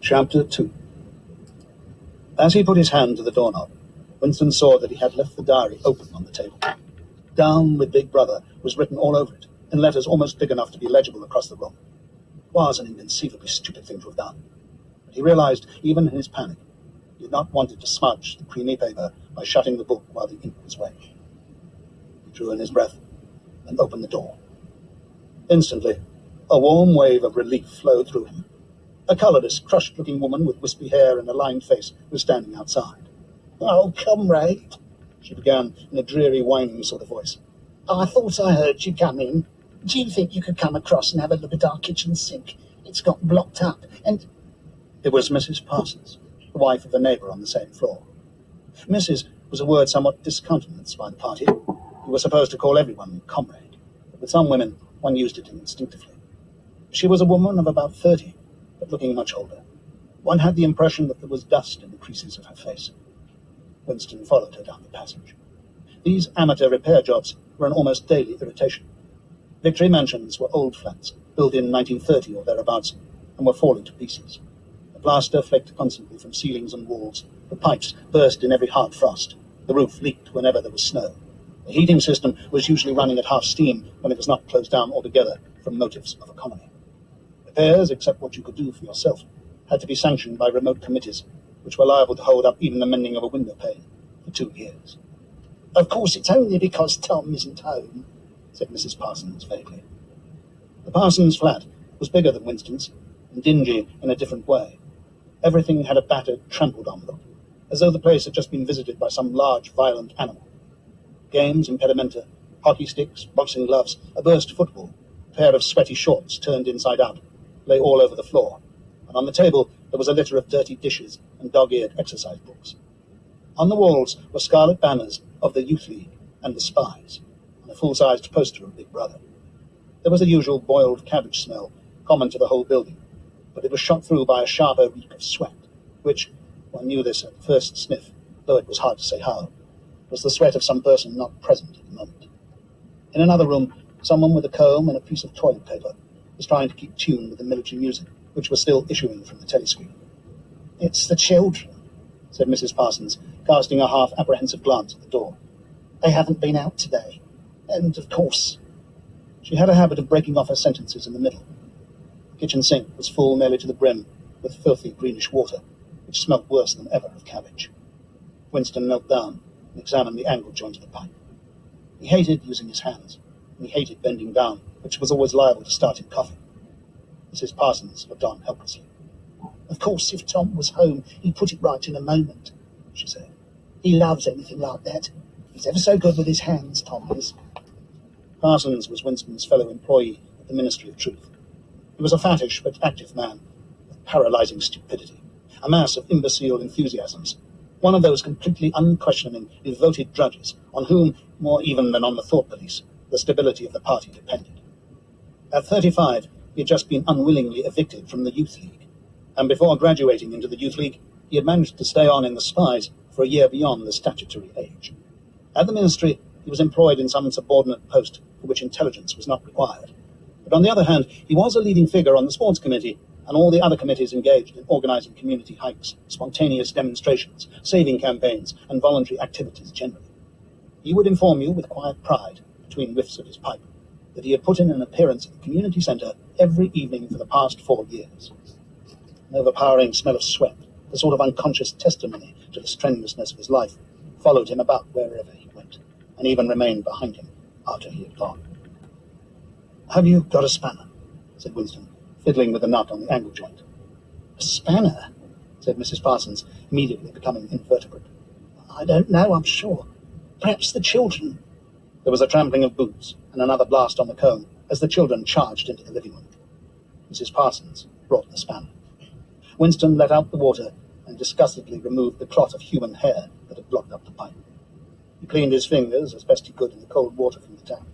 Chapter 2. As he put his hand to the doorknob, Winston saw that he had left the diary open on the table. "Down with Big Brother" was written all over it, in letters almost big enough to be legible across the room. It was an inconceivably stupid thing to have done. But he realized, even in his panic, he had not wanted to smudge the creamy paper by shutting the book while the ink was wet. He drew in his breath and opened the door. Instantly, a warm wave of relief flowed through him. A colourless, crushed-looking woman with wispy hair and a lined face was standing outside. "Oh, comrade," she began in a dreary, whining sort of voice. "I thought I heard you come in. Do you think you could come across and have a look at our kitchen sink? It's got blocked up, and—" It was Mrs. Parsons, the wife of a neighbour on the same floor. Mrs. was a word somewhat discountenanced by the party, who were supposed to call everyone comrade, but with some women one used it instinctively. She was a woman of about 30, but looking much older. One had the impression that there was dust in the creases of her face. Winston followed her down the passage. These amateur repair jobs were an almost daily irritation. Victory mansions were old flats, built in 1930 or thereabouts, and were falling to pieces. The plaster flaked constantly from ceilings and walls. The pipes burst in every hard frost. The roof leaked whenever there was snow. The heating system was usually running at half steam when it was not closed down altogether from motives of economy. Repairs, except what you could do for yourself, had to be sanctioned by remote committees, which were liable to hold up even the mending of a window pane for 2 years. "Of course, it's only because Tom isn't home," said Mrs. Parsons vaguely. The Parsons flat was bigger than Winston's, and dingy in a different way. Everything had a battered, trampled-on look, as though the place had just been visited by some large, violent animal. Games, impedimenta, hockey sticks, boxing gloves, a burst football, a pair of sweaty shorts turned inside out, lay all over the floor, and on the table there was a litter of dirty dishes and dog-eared exercise books. On the walls were scarlet banners of the Youth League and the Spies, and a full-sized poster of Big Brother. There was the usual boiled cabbage smell, common to the whole building, but it was shot through by a sharper reek of sweat, which, one knew this at the first sniff, though it was hard to say how, was the sweat of some person not present at the moment. In another room, someone with a comb and a piece of toilet paper was trying to keep tune with the military music, which was still issuing from the telescreen. "It's the children," said Mrs. Parsons, casting a half-apprehensive glance at the door. "They haven't been out today. And, of course—" She had a habit of breaking off her sentences in the middle. The kitchen sink was full nearly to the brim with filthy greenish water, which smelt worse than ever of cabbage. Winston knelt down and examined the angle joint of the pipe. He hated using his hands, and he hated bending down, which was always liable to start him coughing. Mrs. Parsons looked on helplessly. "Of course, if Tom was home, he'd put it right in a moment," she said. "He loves anything like that. He's ever so good with his hands, Tom is." Parsons was Winston's fellow employee at the Ministry of Truth. He was a fattish but active man with paralyzing stupidity, a mass of imbecile enthusiasms, one of those completely unquestioning, devoted drudges on whom, more even than on the thought police, the stability of the party depended. At 35, he had just been unwillingly evicted from the Youth League, and before graduating into the Youth League, he had managed to stay on in the Spies for a year beyond the statutory age. At the Ministry, he was employed in some subordinate post for which intelligence was not required. But on the other hand, he was a leading figure on the sports committee and all the other committees engaged in organizing community hikes, spontaneous demonstrations, saving campaigns, and voluntary activities generally. He would inform you with quiet pride, between whiffs of his pipe, that he had put in an appearance at the community centre every evening for the past 4 years. An overpowering smell of sweat, the sort of unconscious testimony to the strenuousness of his life, followed him about wherever he went, and even remained behind him after he had gone. "Have you got a spanner?" said Winston, fiddling with the nut on the angle joint. "A spanner?" said Mrs. Parsons, immediately becoming invertebrate. "I don't know, I'm sure. Perhaps the children—" There was a trampling of boots and another blast on the comb as the children charged into the living room. Mrs. Parsons brought the spanner. Winston let out the water and disgustedly removed the clot of human hair that had blocked up the pipe. He cleaned his fingers as best he could in the cold water from the tap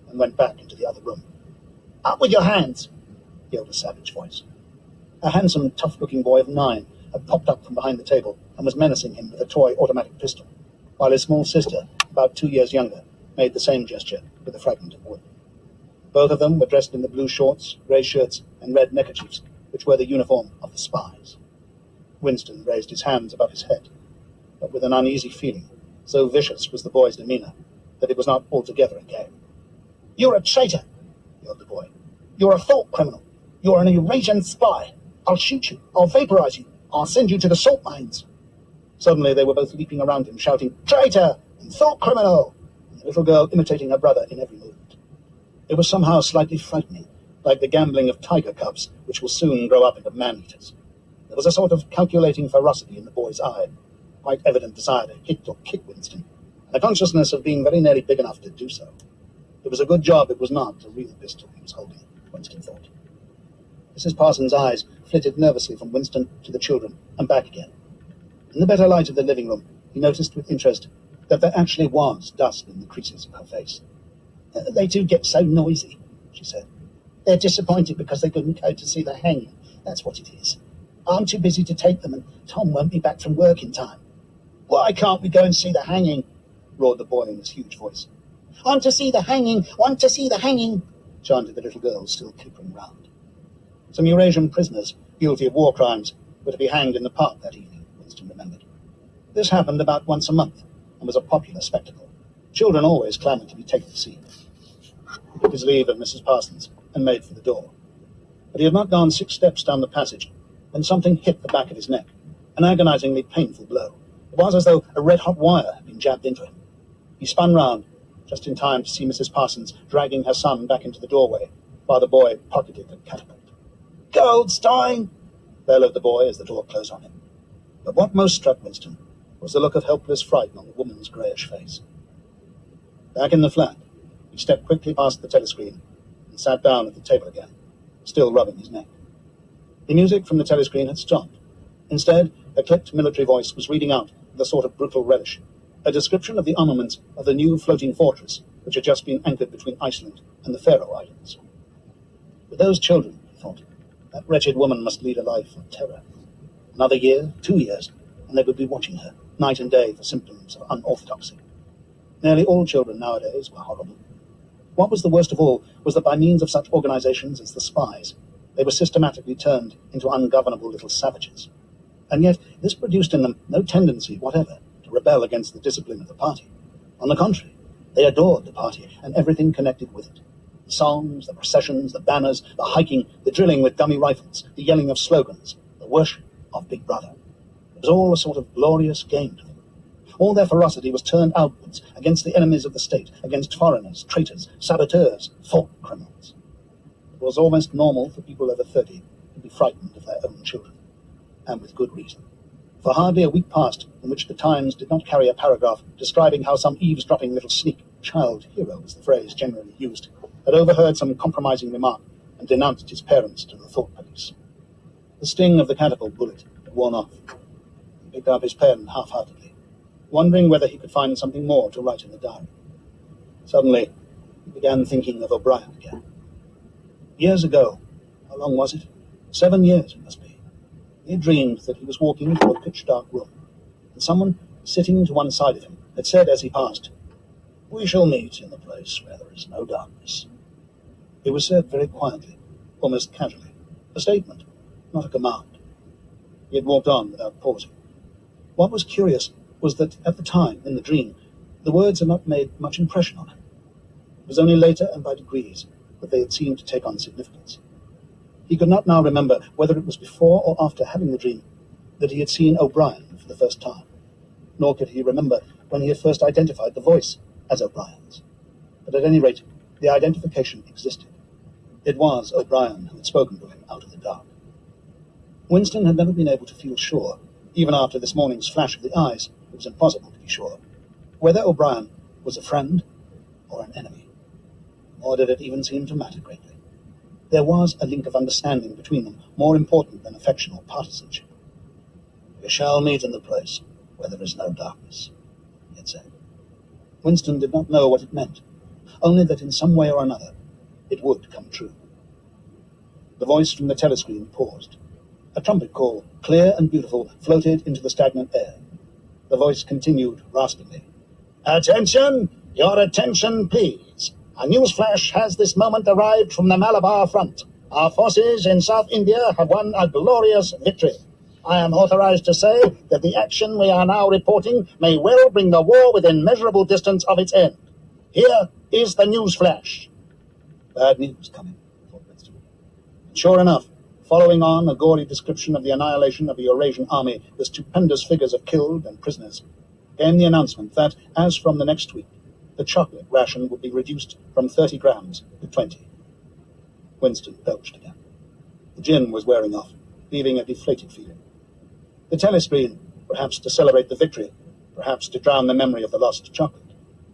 and went back into the other room. "Up with your hands!" yelled a savage voice. A handsome, tough-looking boy of 9 had popped up from behind the table and was menacing him with a toy automatic pistol, while his small sister, about 2 years younger, made the same gesture with a fragment of wood. Both of them were dressed in the blue shorts, grey shirts, and red neckerchiefs, which were the uniform of the Spies. Winston raised his hands above his head, but with an uneasy feeling. So vicious was the boy's demeanor that it was not altogether a game. "You're a traitor," yelled the boy. "You're a thought criminal. You're an Eurasian spy. I'll shoot you. I'll vaporize you. I'll send you to the salt mines." Suddenly they were both leaping around him, shouting, "Traitor!" and "Thought criminal!" and the little girl imitating her brother in every movement. It was somehow slightly frightening, like the gambling of tiger cubs, which will soon grow up into man-eaters. There was a sort of calculating ferocity in the boy's eye, quite evident desire to hit or kick Winston, and a consciousness of being very nearly big enough to do so. It was a good job it was not a real pistol he was holding, Winston thought. Mrs. Parsons' eyes flitted nervously from Winston to the children and back again. In the better light of the living room, he noticed with interest that there actually was dust in the creases of her face. "They do get so noisy," she said. "They're disappointed because they couldn't go to see the hanging. That's what it is. I'm too busy to take them, and Tom won't be back from work in time." "Why can't we go and see the hanging?" roared the boy in his huge voice. "Want to see the hanging! Want to see the hanging!" chanted the little girl, still capering round. Some Eurasian prisoners, guilty of war crimes, were to be hanged in the park that evening, Winston remembered. This happened about once a month, and was a popular spectacle. Children always clamoured to be taken to see. He took his leave of Mrs. Parsons and made for the door. But he had not gone 6 steps down the passage when something hit the back of his neck, an agonizingly painful blow. It was as though a red-hot wire had been jabbed into him. He spun round, just in time to see Mrs. Parsons dragging her son back into the doorway, while the boy pocketed the catapult. "Goldstein!" bellowed the boy as the door closed on him. But what most struck Winston was the look of helpless fright on the woman's greyish face. Back in the flat, he stepped quickly past the telescreen and sat down at the table again, still rubbing his neck. The music from the telescreen had stopped. Instead, a clipped military voice was reading out, with a sort of brutal relish, a description of the armaments of the new floating fortress which had just been anchored between Iceland and the Faroe Islands. With those children, he thought, that wretched woman must lead a life of terror. Another year, 2 years, and they would be watching her, night and day, for symptoms of unorthodoxy. Nearly all children nowadays were horrible. What was the worst of all was that by means of such organizations as the spies, they were systematically turned into ungovernable little savages. And yet this produced in them no tendency whatever to rebel against the discipline of the party. On the contrary, they adored the party and everything connected with it. The songs, the processions, the banners, the hiking, the drilling with dummy rifles, the yelling of slogans, the worship of Big Brother. It was all a sort of glorious game to them. All their ferocity was turned outwards against the enemies of the state, against foreigners, traitors, saboteurs, thought criminals. It was almost normal for people over 30 to be frightened of their own children, and with good reason. For hardly a week passed in which the Times did not carry a paragraph describing how some eavesdropping little sneak, child hero was the phrase generally used, had overheard some compromising remark and denounced his parents to the thought police. The sting of the catapult bullet had worn off. He picked up his pen half-heartedly, wondering whether he could find something more to write in the diary. Suddenly, he began thinking of O'Brien again. Years ago, how long was it? 7 years, it must be. He had dreamed that he was walking through a pitch-dark room, and someone sitting to one side of him had said as he passed, "We shall meet in the place where there is no darkness." It was said very quietly, almost casually, a statement, not a command. He had walked on without pausing. What was curious was that at the time, in the dream, the words had not made much impression on him. It was only later and by degrees that they had seemed to take on significance. He could not now remember whether it was before or after having the dream that he had seen O'Brien for the first time, nor could he remember when he had first identified the voice as O'Brien's. But at any rate, the identification existed. It was O'Brien who had spoken to him out of the dark. Winston had never been able to feel sure, even after this morning's flash of the eyes, it was impossible to be sure, whether O'Brien was a friend or an enemy. Nor did it even seem to matter greatly. There was a link of understanding between them, more important than affection or partisanship. "We shall meet in the place where there is no darkness," he had said. Winston did not know what it meant, only that in some way or another it would come true. The voice from the telescreen paused. A trumpet call, clear and beautiful, floated into the stagnant air. The voice continued raspingly. "Attention! Your attention, please. A news flash has this moment arrived from the Malabar front. Our forces in South India have won a glorious victory. I am authorized to say that the action we are now reporting may well bring the war within measurable distance of its end. Here is the news flash. Bad news coming, thought Winston. Sure enough, following on a gory description of the annihilation of a Eurasian army with stupendous figures of killed and prisoners, came the announcement that, as from the next week, the chocolate ration would be reduced from 30 grams to 20. Winston belched again. The gin was wearing off, leaving a deflated feeling. The telescreen, perhaps to celebrate the victory, perhaps to drown the memory of the lost chocolate,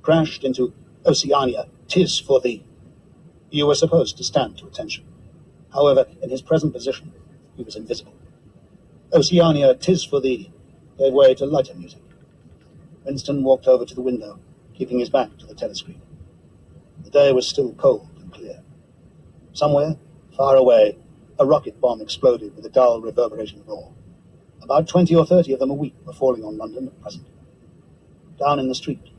crashed into Oceania, 'tis for thee. You were supposed to stand to attention. However, in his present position, he was invisible. Oceania, 'tis for thee gave way to lighter music. Winston walked over to the window, keeping his back to the telescreen. The day was still cold and clear. Somewhere, far away, a rocket bomb exploded with a dull, reverberating roar. About 20 or 30 of them a week were falling on London at present. Down in the street,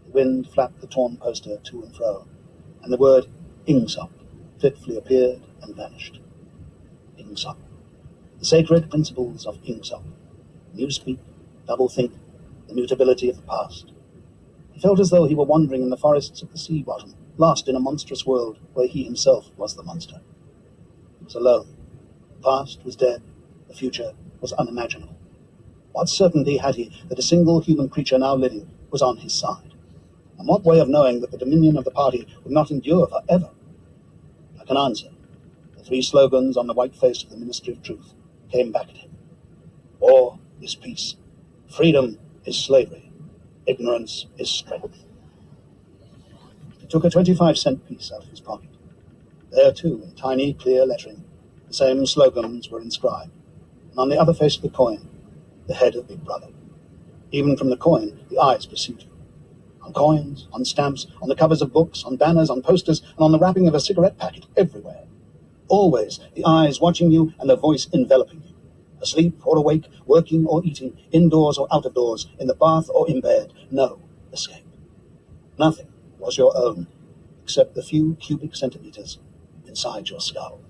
the wind flapped the torn poster to and fro, and the word Ingsoc fitfully appeared and vanished. Ingsoc. The sacred principles of Ingsoc. Newspeak, doublethink, the mutability of the past. He felt as though he were wandering in the forests of the sea bottom, lost in a monstrous world where he himself was the monster. He was alone. The past was dead. The future was unimaginable. What certainty had he that a single human creature now living was on his side? And what way of knowing that the dominion of the party would not endure forever? Like an answer, the three slogans on the white face of the Ministry of Truth came back at him. War is peace. Freedom is slavery. Ignorance is strength. He took a 25-cent piece out of his pocket. There, too, in tiny, clear lettering, the same slogans were inscribed, and on the other face of the coin, the head of Big Brother. Even from the coin, the eyes pursued him. On coins, on stamps, on the covers of books, on banners, on posters, and on the wrapping of a cigarette packet, everywhere. Always the eyes watching you and the voice enveloping you. Asleep or awake, working or eating, indoors or out of doors, in the bath or in bed, no escape. Nothing was your own, except the few cubic centimeters inside your skull.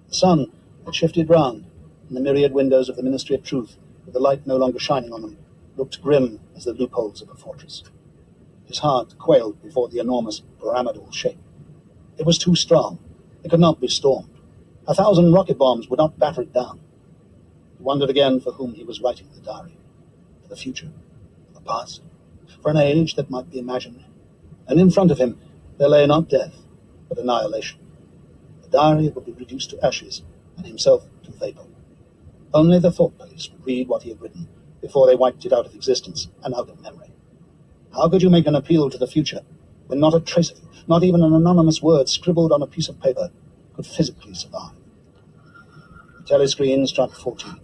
The sun had shifted round, and the myriad windows of the Ministry of Truth, with the light no longer shining on them, looked grim as the loopholes of a fortress. His heart quailed before the enormous pyramidal shape. It was too strong. It could not be stormed. 1,000 rocket bombs would not batter it down. He wondered again for whom he was writing the diary. For the future, for the past, for an age that might be imagined. And in front of him there lay not death, but annihilation. The diary would be reduced to ashes, and himself to vapor. Only the thought police would read what he had written before they wiped it out of existence and out of memory. How could you make an appeal to the future when not a trace of you, not even an anonymous word scribbled on a piece of paper, could physically survive? The telescreen struck 14.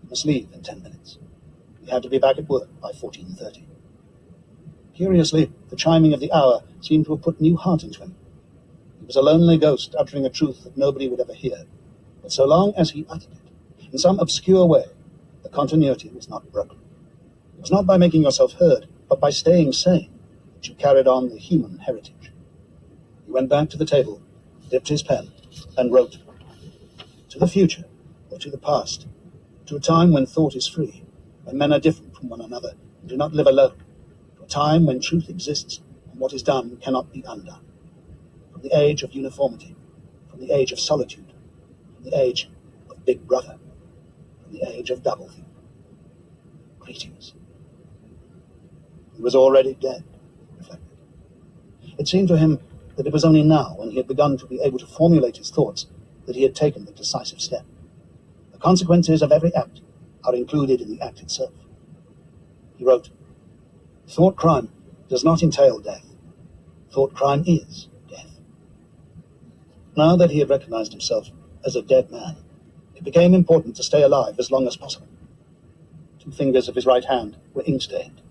He must leave in 10 minutes. He had to be back at work by 14:30. Curiously, the chiming of the hour seemed to have put new heart into him. He was a lonely ghost uttering a truth that nobody would ever hear. But so long as he uttered it, in some obscure way, the continuity was not broken. It was not by making yourself heard, but by staying sane, that you carried on the human heritage. He went back to the table, dipped his pen, and wrote, to the future, or to the past, to a time when thought is free, when men are different from one another and do not live alone, to a time when truth exists and what is done cannot be undone, from the age of uniformity, from the age of solitude, from the age of Big Brother, from the age of doublethink. Greetings. He was already dead, he reflected. It seemed to him that it was only now, when he had begun to be able to formulate his thoughts, that he had taken the decisive step. The consequences of every act are included in the act itself. He wrote, thought crime does not entail death. Thought crime is death. Now that he had recognized himself as a dead man, it became important to stay alive as long as possible. 2 fingers of his right hand were ink-stained.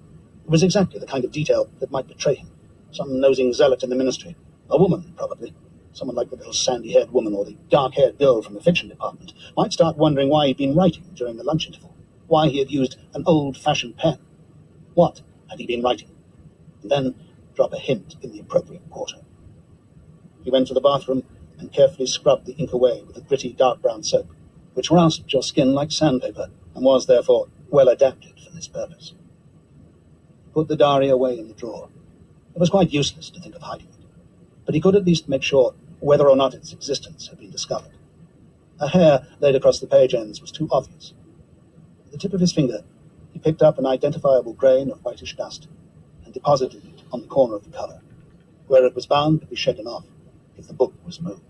It was exactly the kind of detail that might betray him. Some nosing zealot in the ministry. A woman, probably. Someone like the little sandy-haired woman or the dark-haired girl from the fiction department might start wondering why he'd been writing during the lunch interval, why he had used an old-fashioned pen. What had he been writing? And then drop a hint in the appropriate quarter. He went to the bathroom and carefully scrubbed the ink away with a gritty dark brown soap, which rasped your skin like sandpaper and was, therefore, well adapted for this purpose. He put the diary away in the drawer. It was quite useless to think of hiding it, but he could at least make sure whether or not its existence had been discovered. A hair laid across the page ends was too obvious. With the tip of his finger, he picked up an identifiable grain of whitish dust and deposited it on the corner of the cover, where it was bound to be shaken off if the book was moved.